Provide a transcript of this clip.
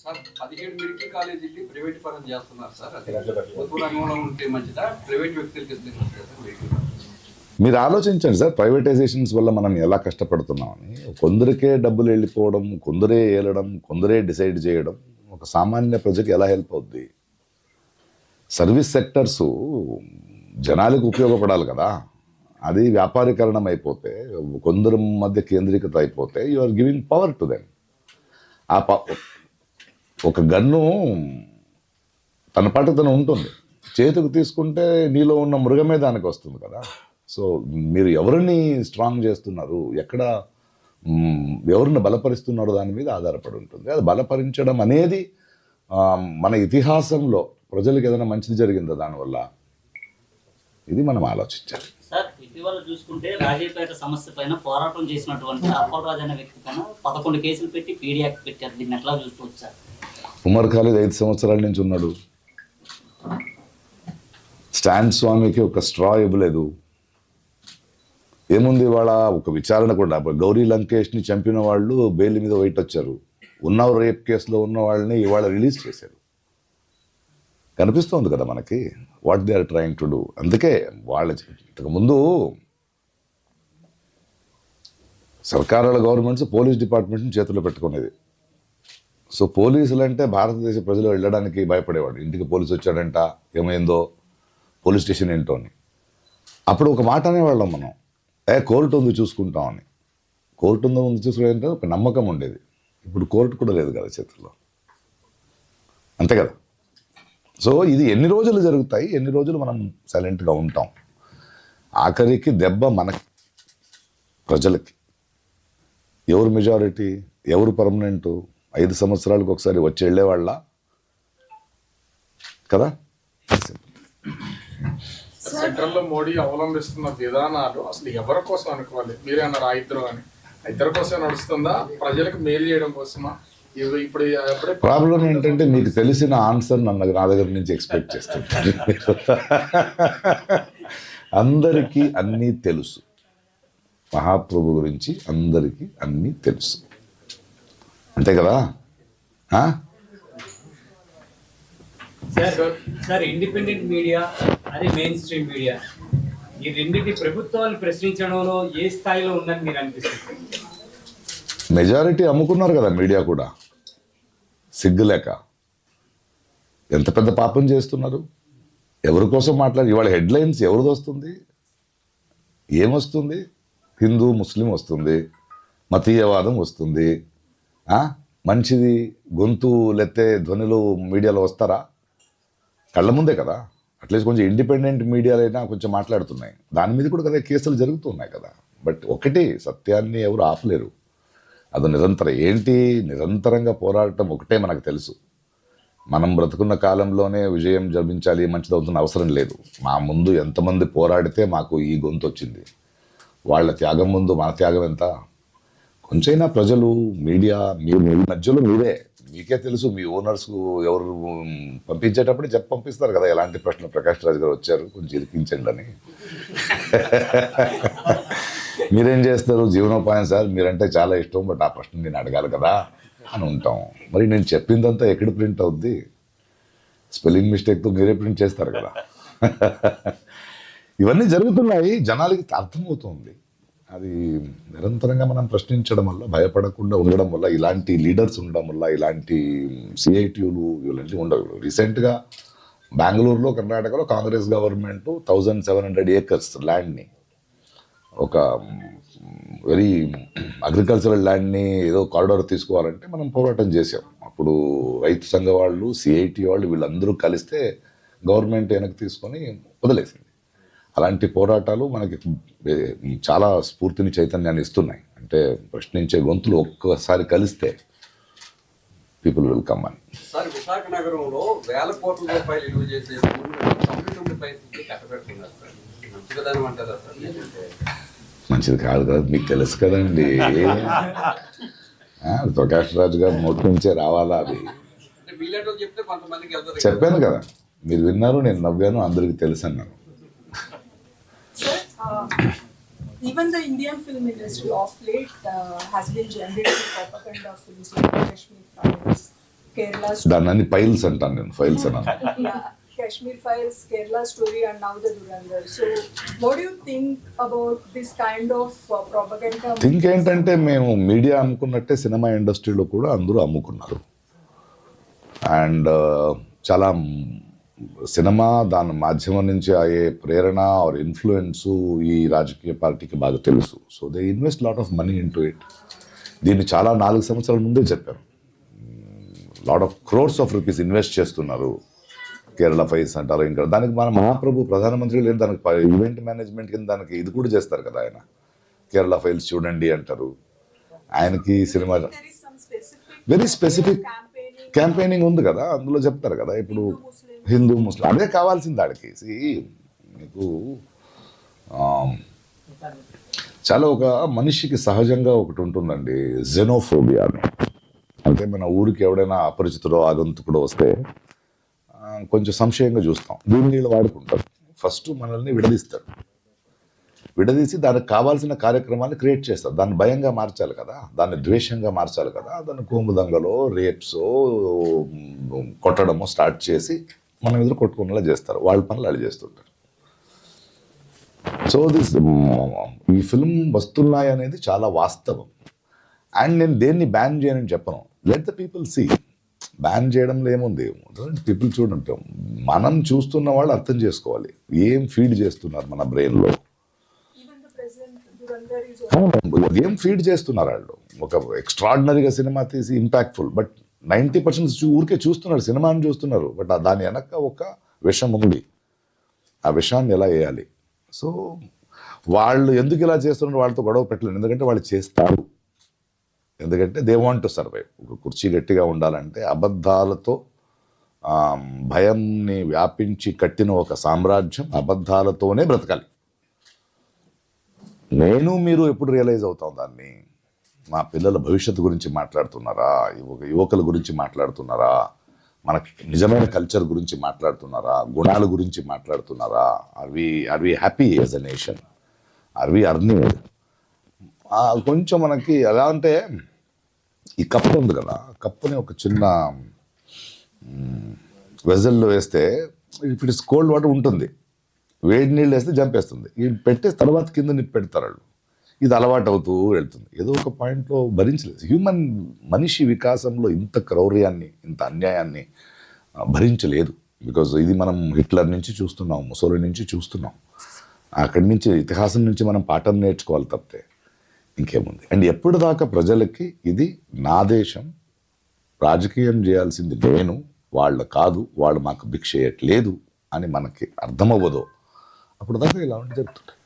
Sir 17 medical కాలేజీలు private పరం చేస్తున్నారు సార్. అది ప్రభుత్వ రంగంలో ఉంటే మంచిదా, ప్రైవేట్ వ్యక్తులకి ఇస్తే మంచిదా సార్ మెడికల్ కాలేజ్? మీరు ఆలోచించండి సార్, ప్రైవేటైజేషన్స్ వల్ల మనం ఎలా కష్టపడుతున్నామని. కొందరికే డబ్బులు వెళ్ళిపోవడం, కొందరే ఏలడం, కొందరే డిసైడ్ చేయడం ఒక సామాన్య ప్రజకి ఎలా హెల్ప్ అవుద్ది? సర్వీస్ సెక్టర్స్ జనాలకు ఉపయోగపడాలి కదా. అది వ్యాపారీకరణం అయిపోతే, కొందరి మధ్య కేంద్రీకృత అయిపోతే you are giving power to them. ఆ ఒక గన్ను తన పాటు తను ఉంటుంది, చేతికి తీసుకుంటే నీలో ఉన్న మృగమే దానికి వస్తుంది కదా. సో మీరు ఎవరిని స్ట్రాంగ్ చేస్తున్నారు, ఎక్కడ ఎవరిని బలపరుస్తున్నారు దాని మీద ఆధారపడి ఉంటుంది. అది బలపరించడం అనేది మన ఇతిహాసంలో ప్రజలకు ఏదైనా మంచిది జరిగిందా దానివల్ల? ఇది మనం ఆలోచించాలి. సార్, ఇటీవల చూసుకుంటే రాజేపేట సమస్య పైన పోరాటం చేసినటువంటి అప్పలరాజు అనే వ్యక్తి పైన 11 కేసులు పెట్టి పీడీ యాక్ట్ పెట్టారు. దీన్ని ఎట్లా చూసుకోవచ్చు సార్? ఉమర్ ఖాలిద్ 5 సంవత్సరాల నుంచి ఉన్నాడు. స్టాన్ స్వామికి ఒక స్ట్రా ఇవ్వలేదు. ఏముంది ఇవాళ ఒక విచారణ కూడా. గౌరీ లంకేష్ని చంపిన వాళ్ళు బెయిల్ మీద వెయిట్ వచ్చారు. ఉన్న రేప్ కేసులో ఉన్న వాళ్ళని ఇవాళ రిలీజ్ చేశారు. కనిపిస్తోంది కదా మనకి what they are trying to do. అందుకే వాళ్ళ ఇంతకుముందు సర్కారుల గవర్నమెంట్స్ పోలీస్ డిపార్ట్మెంట్ని చేతిలో పెట్టుకునేది. సో పోలీసులు అంటే భారతదేశ ప్రజలు వెళ్ళడానికి భయపడేవాడు. ఇంటికి పోలీసు వచ్చాడంట, ఏమైందో, పోలీస్ స్టేషన్ ఏంటో అని. అప్పుడు ఒక మాట అనేవాళ్ళం మనం, కోర్టు ఉంది చూసుకుంటామని. కోర్టు ఉందో ముందు చూసుకుంటే ఒక నమ్మకం ఉండేది. ఇప్పుడు కోర్టు కూడా లేదు కదా చేతుల్లో, అంతే కదా. సో ఇది ఎన్ని రోజులు జరుగుతాయి, ఎన్ని రోజులు మనం సైలెంట్గా ఉంటాం. ఆఖరికి దెబ్బ మనకి, ప్రజలకి. ఎవరు మెజారిటీ, ఎవరు పర్మనెంటు? 5 సంవత్సరాలకు ఒకసారి వచ్చి వెళ్ళేవాళ్ళ కదా. సెంట్రల్లో మోడీ అవలంబిస్తున్న విధానాలు అసలు ఎవరి కోసం అనుకోవాలి? మీరే అన్నారు ఆ ఇద్దరు అని. ఇద్దరి కోసం నడుస్తుందా, ప్రజలకు మేలు చేయడం కోసమా? ఇప్పుడు ప్రాబ్లం ఏంటంటే మీకు తెలిసిన ఆన్సర్ నా దగ్గర నుంచి ఎక్స్పెక్ట్ చేస్తుంటారు. అందరికీ అన్నీ తెలుసు, మహాప్రభు గురించి అందరికీ అన్నీ తెలుసు, అంతే కదా. సార్, ఇండిపెండెంట్ మీడియా, అది మెయిన్ స్ట్రీమ్ మీడియా, ఈ రెండింటి ప్రభుత్వాలు ప్రశ్నించడంలో ఏ స్థాయిలో ఉందని మీరు అనిపిస్తుంది? మెజారిటీ అమ్ముకున్నారు కదా మీడియా కూడా, సిగ్గులేక. ఎంత పెద్ద పాపం చేస్తున్నారు. ఎవరి కోసం మాట్లాడి ఇవాళ హెడ్లైన్స్ ఎవరిది వస్తుంది, ఏమొస్తుంది? హిందూ ముస్లిం వస్తుంది, మతీయవాదం వస్తుంది. మంచిది గొంతు లెత్తే ధ్వనులు మీడియాలో వస్తారా? కళ్ళ ముందే కదా. అట్లీస్ట్ కొంచెం ఇండిపెండెంట్ మీడియాలైనా కొంచెం మాట్లాడుతున్నాయి. దాని మీద కూడా కదా కేసులు జరుగుతున్నాయి కదా. బట్ ఒకటి, సత్యాన్ని ఎవరు ఆపలేరు. అది నిరంతరంగా పోరాటం ఒకటే మనకు తెలుసు. మనం బ్రతుకున్న కాలంలోనే విజయం జపించాలి, మంచిది అవుతున్న అవసరం లేదు. మా ముందు ఎంతమంది పోరాడితే మాకు ఈ గొంతు వచ్చింది. వాళ్ళ త్యాగం ముందు మన త్యాగం ఎంత? కొంచెమైనా ప్రజలు, మీడియా, మీ మధ్యలో మీకే తెలుసు. మీ ఓనర్స్ ఎవరు పంపించేటప్పుడు పంపిస్తారు కదా, ఎలాంటి ప్రశ్న. ప్రకాష్ రాజ్ గారు వచ్చారు, కొంచెం ఇరికించండి అని. మీరేం చేస్తారు? జీవనోపాయం సార్, మీరంటే చాలా ఇష్టం, బట్ ఆ ప్రశ్న నేను అడగాలి కదా అని ఉంటాం. మరి నేను చెప్పిందంతా ఎక్కడ ప్రింట్ అవుద్ది? స్పెల్లింగ్ మిస్టేక్తో మీరే ప్రింట్ చేస్తారు కదా. ఇవన్నీ జరుగుతున్నాయి, జనాలకి అర్థమవుతుంది. అది నిరంతరంగా మనం ప్రశ్నించడం వల్ల, భయపడకుండా ఉండడం వల్ల, ఇలాంటి లీడర్స్ ఉండడం వల్ల, ఇలాంటి సిఐటియులు ఇవన్నీ ఉండవు. రీసెంట్గా బెంగళూరులో, కర్ణాటకలో కాంగ్రెస్ గవర్నమెంట్ 1700 acres ల్యాండ్ని, ఒక వెరీ అగ్రికల్చరల్ ల్యాండ్ని ఏదో కారిడార్ తీసుకోవాలంటే మనం పోరాటం చేసాం. అప్పుడు రైతు సంఘ వాళ్ళు, సిఐటి వాళ్ళు, వీళ్ళందరూ కలిస్తే గవర్నమెంట్ వెనక్కి తీసుకొని వదిలేసింది. అలాంటి పోరాటాలు మనకి చాలా స్ఫూర్తిని, చైతన్యాన్ని ఇస్తున్నాయి. అంటే ప్రశ్నించే గొంతులు ఒక్కసారి కలిస్తే పీపుల్ విల్ కమ్ అని. సార్, విశాఖ నగరంలో వేల కోట్ల రూపాయలు విలువ చేసే కమ్యూనిటీ పైసలకి కట్టబెడుతున్నారు సార్. మంచిదని అంటారా సార్? మంచిది కాదు కదా, మీకు తెలుసు కదండి. ప్రకాష్ రాజ్ గారు నోటి నుంచే రావాలా అది? చెప్పాను కదా, మీరు విన్నారు, నేను నవ్వాను, అందరికీ తెలుసు అన్నాను. Even the Indian film industry of late has been generating propaganda films like Kashmir Files, Kerala దాన్ని అన్ని ఫైల్స్ అంటాను నేను, ఫైల్స్ అన్నాను. yeah, Kashmir Files, Kerala Story, and now the Durandar. So, what do you think about this kind of propaganda? Think ఏంటంటే మేము media అమ్ముకున్నట్టే cinema ఇండస్ట్రీలో కూడా అందరూ అమ్ముకున్నారు. అండ్ చాలా సినిమా దాని మాధ్యమం నుంచి అయ్యే ప్రేరణ ఆర్ ఇన్ఫ్లుయెన్స్ ఈ రాజకీయ పార్టీకి బాగా తెలుసు. So they invest lot of money in to it. దీన్ని చాలా 4 సంవత్సరాల ముందే చెప్పాను. Lot of crores of rupees invest చేస్తున్నారు. కేరళ ఫైల్స్ అంటారు. ఇంకా దానికి మన మహాప్రభు ప్రధానమంత్రి లేదు, దానికి ఈవెంట్ మేనేజ్మెంట్ కింద దానికి ఇది కూడా చేస్తారు కదా ఆయన. కేరళ ఫైల్స్ చూడండి అంటారు. ఆయనకి cinema There is some specific very specific campaigning. Campaigning ఉంది కదా, అందులో చెప్తారు కదా. ఇప్పుడు హిందూ ముస్లిం అదే కావాల్సింది ఆడికి. మీకు చాలా ఒక మనిషికి సహజంగా ఒకటి ఉంటుందండి, జెనోఫోబియా అని. అంటే మన ఊరికి ఎవడైనా అపరిచితుడో ఆగంతుకుడో వస్తే కొంచెం సంశయంగా చూస్తాం. దీన్ని వీళ్ళు వాడుకుంటారు. ఫస్ట్ మనల్ని విడదీస్తారు. విడదీసి దానికి కావాల్సిన కార్యక్రమాన్ని క్రియేట్ చేస్తారు. దాన్ని భయంగా మార్చాలి కదా, దాన్ని ద్వేషంగా మార్చాలి కదా. దాన్ని కోముదంగలో రేప్స్ కొట్టడమో స్టార్ట్ చేసి మనం ఎదురు కొట్టుకునేలా చేస్తారు. వాళ్ళ పనులు వాళ్ళు చేస్తుంటారు. సో ఈ ఫిల్మ్ వస్తున్నాయి అనేది చాలా వాస్తవం. అండ్ నేను దేన్ని బ్యాన్ చేయనని చెప్పను. Let the people see. Ban చేయడంలో ఏముంది, పీపుల్ చూడండి. మనం చూస్తున్న వాళ్ళు అర్థం చేసుకోవాలి ఏం ఫీడ్ చేస్తున్నారు మన బ్రెయిన్లో. Even the present Durandar is also. ఏం ఫీడ్ చేస్తున్నారు వాళ్ళు. ఒక ఎక్స్ట్రాడినరీగా సినిమా తీసి ఇంపాక్ట్ఫుల్, బట్ 90% ఊరికే చూస్తున్నారు, సినిమాని చూస్తున్నారు. బట్ దాని వెనక ఒక విషం ఉంది. ఆ విషాన్ని ఎలా వేయాలి. సో వాళ్ళు ఎందుకు ఇలా చేస్తున్నారు, వాళ్ళతో గొడవ పెట్టలేదు. ఎందుకంటే వాళ్ళు చేస్తారు. ఎందుకంటే దే వాంట్ టు సర్వైవ్. ఒక కుర్చీ గట్టిగా ఉండాలంటే అబద్ధాలతో భయంని వ్యాపించి కట్టిన ఒక సామ్రాజ్యం అబద్ధాలతోనే బ్రతకాలి. నేను మీరు ఎప్పుడు రియలైజ్ అవుతాం దాన్ని. మా పిల్లల భవిష్యత్తు గురించి మాట్లాడుతున్నారా, యువకుల గురించి మాట్లాడుతున్నారా, మనకి నిజమైన కల్చర్ గురించి మాట్లాడుతున్నారా, గుణాల గురించి మాట్లాడుతున్నారా? Are we happy as a nation? Are we earning? కొంచెం మనకి ఎలా అంటే ఈ కప్పు ఉంది కదా, కప్పుని ఒక చిన్న వెజల్లో వేస్తే ఇప్పుడు కోల్డ్ వాటర్ ఉంటుంది, వేడి నీళ్ళు వేస్తే జంపేస్తుంది. ఇది పెట్టేసి తర్వాత కింద నిప్పు పెడతారు వాళ్ళు. ఇది అలవాటు అవుతూ వెళ్తుంది. ఏదో ఒక పాయింట్లో భరించలేదు. మనిషి వికాసంలో ఇంత క్రౌర్యాన్ని, ఇంత అన్యాయాన్ని భరించలేదు. బికాజ్ ఇది మనం హిట్లర్ నుంచి చూస్తున్నాం, ముసోలిని నుంచి చూస్తున్నాం. అక్కడి నుంచి ఇతిహాసం నుంచి మనం పాఠం నేర్చుకోవాలి తప్పితే ఇంకేముంది. అండ్ ఎప్పుడు దాకా ప్రజలకి ఇది నా దేశం, రాజకీయం చేయాల్సింది నేను, వాళ్ళు కాదు, వాళ్ళు మాకు భిక్ష చేయట్లేదు అని మనకి అర్థమవ్వదో అప్పుడు దాకా ఇలా ఉండి జరుగుతుంటాయి.